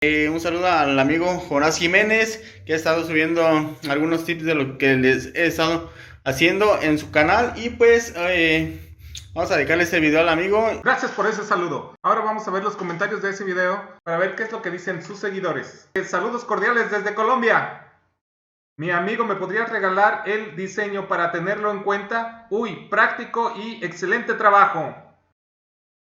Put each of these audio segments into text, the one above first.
Un saludo al amigo Jonás Jiménez, que ha estado subiendo algunos tips de lo que les he estado haciendo en su canal. Y pues vamos a dedicarle este video al amigo. Gracias por ese saludo. Ahora vamos a ver los comentarios de ese video para ver qué es lo que dicen sus seguidores. Saludos cordiales desde Colombia. Mi amigo, ¿me podrías regalar el diseño para tenerlo en cuenta? Uy, práctico y excelente trabajo.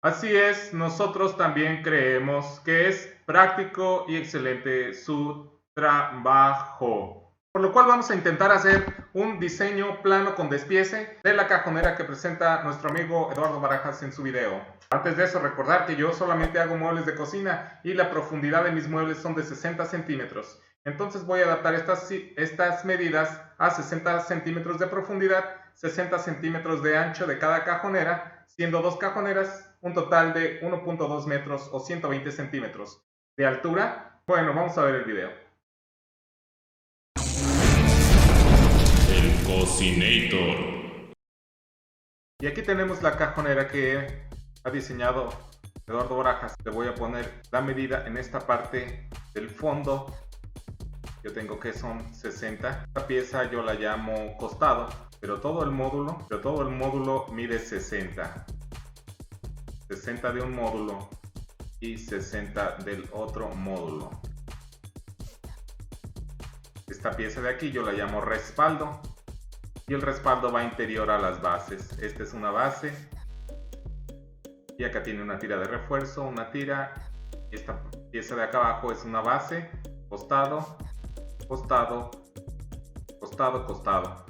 Así es, nosotros también creemos que es práctico y excelente su trabajo. Por lo cual vamos a intentar hacer un diseño plano con despiece de la cajonera que presenta nuestro amigo Eduardo Barajas en su video. Antes de eso, recordar que yo solamente hago muebles de cocina y la profundidad de mis muebles son de 60 centímetros. Entonces voy a adaptar estas medidas a 60 centímetros de profundidad, 60 centímetros de ancho de cada cajonera, siendo dos cajoneras, un total de 1.2 metros o 120 centímetros de altura. Bueno, vamos a ver el video. El Cocinator. Y aquí tenemos la cajonera que ha diseñado Eduardo Barajas. Le voy a poner la medida en esta parte del fondo. Yo tengo que son 60. Esta pieza yo la llamo costado, pero todo el módulo mide 60. 60 de un módulo y 60 del otro módulo. Esta pieza de aquí yo la llamo respaldo y el respaldo va interior a las bases. Esta es una base y acá tiene una tira de refuerzo, una tira. Esta pieza de acá abajo es una base, costado, costado, costado, costado.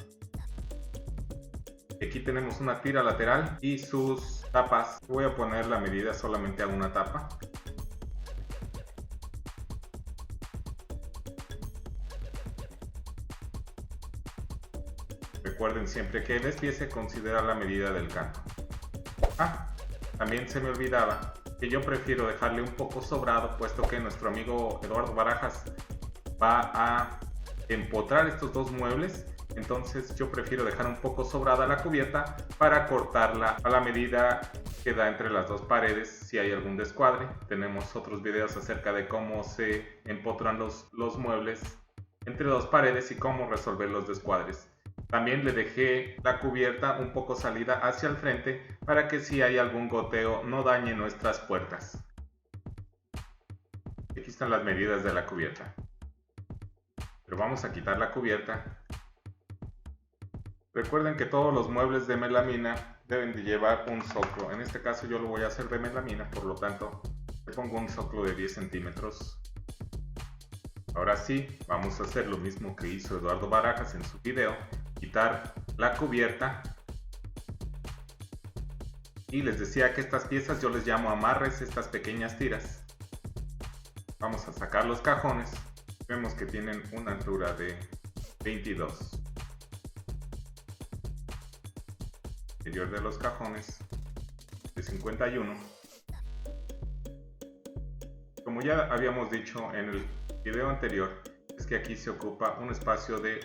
Aquí tenemos una tira lateral y sus tapas. Voy a poner la medida solamente a una tapa. Recuerden siempre que el despiece considera la medida del canto. También se me olvidaba que yo prefiero dejarle un poco sobrado, puesto que nuestro amigo Eduardo Barajas va a empotrar estos dos muebles. Entonces yo prefiero dejar un poco sobrada la cubierta para cortarla a la medida que da entre las dos paredes si hay algún descuadre. Tenemos otros videos acerca de cómo se empotran los muebles entre dos paredes y cómo resolver los descuadres. También le dejé la cubierta un poco salida hacia el frente para que si hay algún goteo no dañe nuestras puertas. Aquí están las medidas de la cubierta. Pero vamos a quitar la cubierta. Recuerden que todos los muebles de melamina deben de llevar un zoclo. En este caso yo lo voy a hacer de melamina, por lo tanto le pongo un zoclo de 10 centímetros. Ahora sí, vamos a hacer lo mismo que hizo Eduardo Barajas en su video. Quitar la cubierta. Y les decía que estas piezas yo les llamo amarres, estas pequeñas tiras. Vamos a sacar los cajones. Vemos que tienen una altura de 22. Interior de los cajones de 51. Como ya habíamos dicho en el video anterior, es que aquí se ocupa un espacio de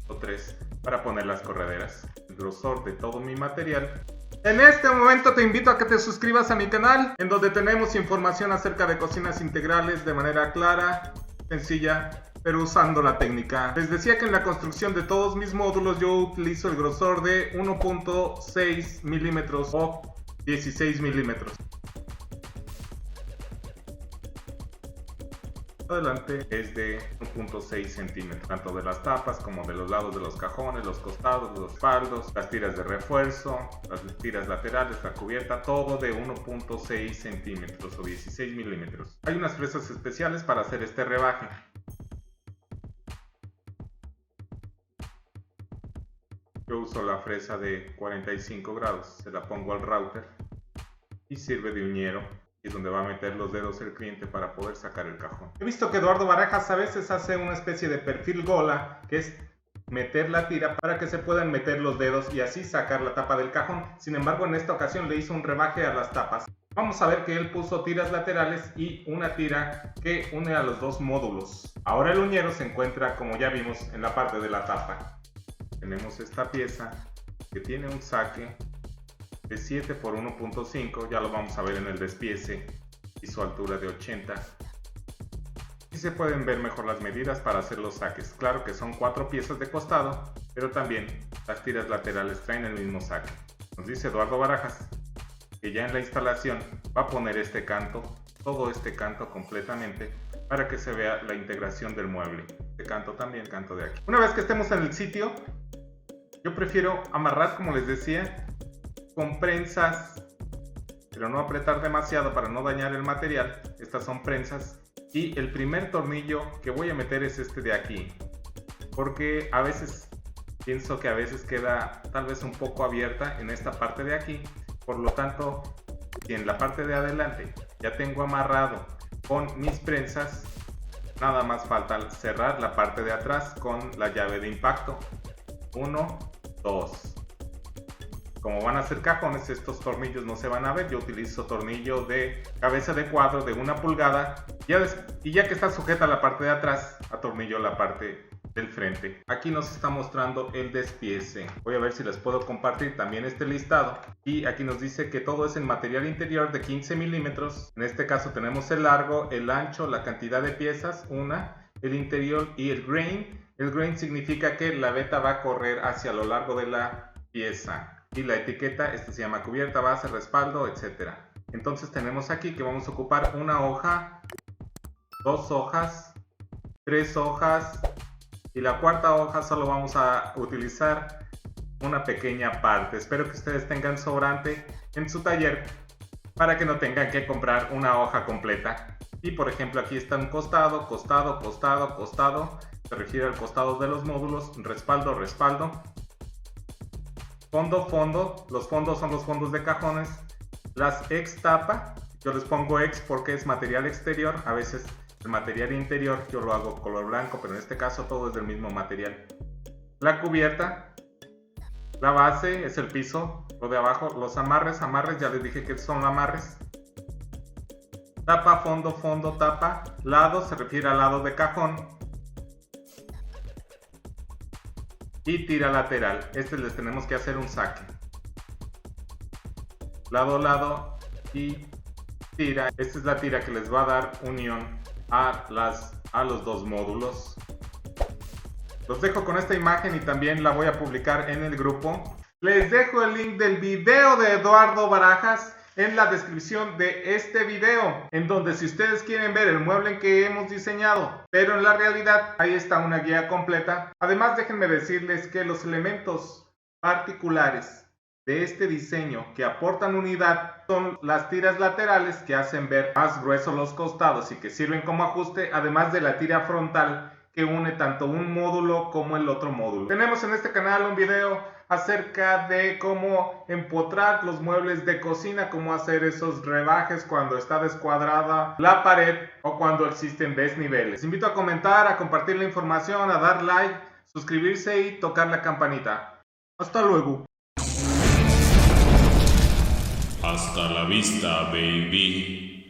1.3 para poner las correderas. El grosor de todo mi material. En este momento te invito a que te suscribas a mi canal, en donde tenemos información acerca de cocinas integrales de manera clara, sencilla, pero usando la técnica. Les decía que en la construcción de todos mis módulos yo utilizo el grosor de 1.6 milímetros o 16 milímetros. Adelante es de 1.6 centímetros, tanto de las tapas como de los lados de los cajones, los costados, los respaldos, las tiras de refuerzo, las tiras laterales, la cubierta, todo de 1.6 centímetros o 16 milímetros. Hay unas fresas especiales para hacer este rebaje. Yo uso la fresa de 45 grados, se la pongo al router y sirve de uñero. Es donde va a meter los dedos el cliente para poder sacar el cajón. He visto que Eduardo Barajas a veces hace una especie de perfil gola, que es meter la tira para que se puedan meter los dedos y así sacar la tapa del cajón. Sin embargo, en esta ocasión le hizo un rebaje a las tapas. Vamos a ver que él puso tiras laterales y una tira que une a los dos módulos. Ahora el uñero se encuentra, como ya vimos, en la parte de la tapa. Tenemos esta pieza que tiene un saque de 7 por 1.5, ya lo vamos a ver en el despiece, y su altura de 80. Y se pueden ver mejor las medidas para hacer los saques. Claro que son 4 piezas de costado, pero también las tiras laterales traen el mismo saque. Nos dice Eduardo Barajas que ya en la instalación va a poner este canto, todo este canto completamente, para que se vea la integración del mueble. Este canto también, canto de aquí. Una vez que estemos en el sitio, yo prefiero amarrar, como les decía, con prensas, pero no apretar demasiado para no dañar el material. Estas son prensas. Y el primer tornillo que voy a meter es este de aquí, porque a veces pienso que a veces queda tal vez un poco abierta en esta parte de aquí. Por lo tanto, si en la parte de adelante ya tengo amarrado con mis prensas, nada más falta cerrar la parte de atrás con la llave de impacto. 1, 2. Como van a ser cajones, estos tornillos no se van a ver. Yo utilizo tornillo de cabeza de cuadro de 1 pulgada y ya que está sujeta la parte de atrás, atornillo la parte del frente. Aquí nos está mostrando el despiece. Voy a ver si les puedo compartir también este listado. Y aquí nos dice que todo es en material interior de 15 milímetros. En este caso tenemos el largo, el ancho, la cantidad de piezas, el interior y el grain. El grain significa que la veta va a correr hacia lo largo de la pieza. Y la etiqueta, esta se llama cubierta, base, respaldo, etc. Entonces tenemos aquí que vamos a ocupar una hoja, 2 hojas, 3 hojas y la cuarta hoja solo vamos a utilizar una pequeña parte. Espero que ustedes tengan sobrante en su taller para que no tengan que comprar una hoja completa. Y por ejemplo aquí está un costado, costado, costado, costado, se refiere al costado de los módulos, respaldo, respaldo. Fondo, fondo, los fondos son los fondos de cajones, las ex tapa, yo les pongo ex porque es material exterior, a veces el material interior yo lo hago color blanco, pero en este caso todo es del mismo material. La cubierta, la base es el piso, lo de abajo, los amarres, ya les dije que son amarres. Tapa, fondo, fondo, tapa, lado se refiere al lado de cajón. Y tira lateral, les tenemos que hacer un saque. Lado, lado y tira. Esta es la tira que les va a dar unión a los dos módulos. Los dejo con esta imagen y también la voy a publicar en el grupo. Les dejo el link del video de Eduardo Barajas en la descripción de este video, en donde si ustedes quieren ver el mueble que hemos diseñado, pero en la realidad ahí está una guía completa. Además, déjenme decirles que los elementos particulares de este diseño que aportan unidad son las tiras laterales que hacen ver más gruesos los costados y que sirven como ajuste, además de la tira frontal que une tanto un módulo como el otro módulo. Tenemos en este canal un video acerca de cómo empotrar los muebles de cocina, cómo hacer esos rebajes cuando está descuadrada la pared o cuando existen desniveles. Les invito a comentar, a compartir la información, a dar like, suscribirse y tocar la campanita. Hasta luego. Hasta la vista, baby.